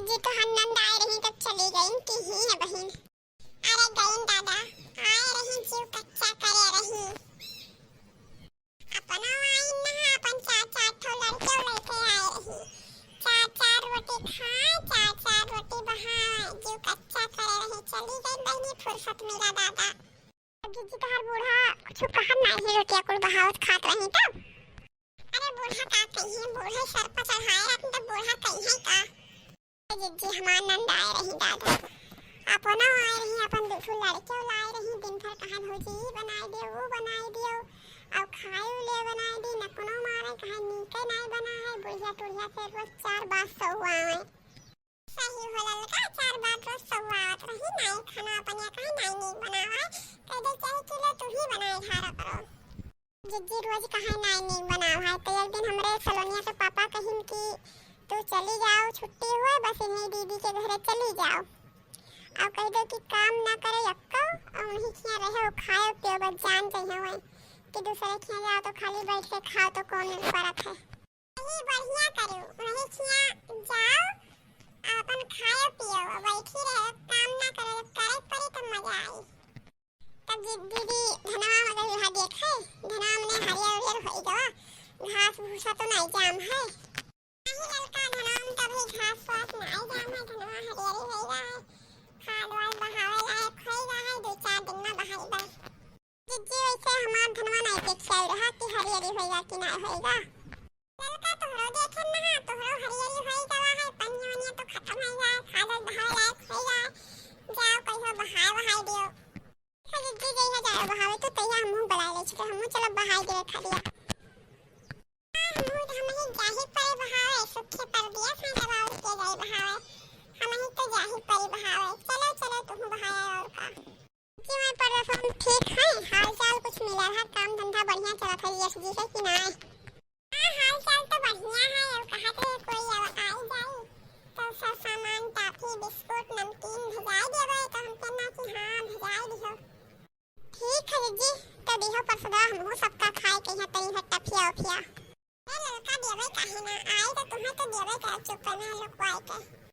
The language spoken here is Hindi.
जी तो नंद आए रही तब चली गई कि ही है बहन। अरे गई दादा आए रही जीव कच्चा करे रही। अपना आई ना अपन चार चार ठो लड़के लेके आए रही। चार चार रोटी खाए चार चार रोटी बहाए जीव कच्चा करे रही। चली गई बहनी फुर्सत मेरा दादा। जी तो हर बूढ़ा कुछ कहा नहीं रोटियां कुल बहावत खात रही तब। अरे बूढ़ा का कहीं है बूढ़ा सर पर चढ़ाए रखने तो बूढ़ा कहीं है का। जी हमार नंद आए रही दादा। अपना आए रही अपन दूसरे लड़के लाए रही दिन भर कहा भौजी बनाई दे वो बनाई दियो और खाए ले बनाई दी न कोनो मारे कहा नीके नहीं बना है बुढ़िया टुढ़िया से रोज चार बात सहुआ है। सही होला लगा चार बात रोज सहुआत रही नहीं खाना अपन कहीं नहीं बनावा कह दे चाहे किलो तू ही बनाए खारा करो। जिज्जी रोज कहा नहीं बनावा है तो एक दिन हमरे सलोनिया के पापा कहिन कि तू चली जाओ छुट्टी हुए बस इन्हीं दीदी के घर चली जाओ और कह दो कि काम ना करे यक्को और वहीं खिया रहे खाओ पियो बस जान चाहिए हुए कि दूसरे खिया जाओ तो खाली बैठ के खाओ तो कौन फर्क है। यही बढ़िया करो वहीं खिया जाओ अपन खाओ पियो बैठी रहे काम ना करे करे पड़ी तब मजा आई। तब दीदी धनवा मगर यहाँ देखे धनवा में हरियर हरियर हो गया घास भूसा तो नहीं जाम है नहीं ललका धनवा में तभी घास वास नहीं जाम है धनवा हरियर हो गया है खाद वाल बहावे लायक होएगा है दो चार दिन में बहाएगा। जिज्जी वैसे हमार धनवा नहीं देख चल रहा कि हरियरी होएगा कि नहीं होएगा। ललका तोहरो देखे ना तोहरो हरियरी होएगा है पन्नी वन्नी तो खत्म हो जाए खाद बहावे लायक होएगा जाओ कहियो बहाए बहाए दियो। जिज्जी जइहा जाओ बहावे तो तैया हमहु बुला ले छे हमहु चल बहाए देवे खलिया। हमहु हमही जाहि पर बहावे सुखे पर दिया से दबाव के जाई बहावे हमही तो जाहि पर बहावे चलो चलो तुम बहाया और का। जी मैं पर रसम ठीक है हाल चाल कुछ मिला है काम धंधा बढ़िया चलत है यश जी से कि नहीं। हां हाल चाल तो बढ़िया है और कहा तो कोई अब आई जाई तो सब सामान टाफी बिस्कुट नमकीन भेजाई देबे तो हम कहना कि हां भेजाई दिहो। ठीक है जी तो दिहो पर सदा हमहु सबका खाए के यहाँ तनी हट्टा फिया फिया। ए लड़का देवे काहे ना आई तो तुम्हें तो देवे का चुप करना लुकवाए के।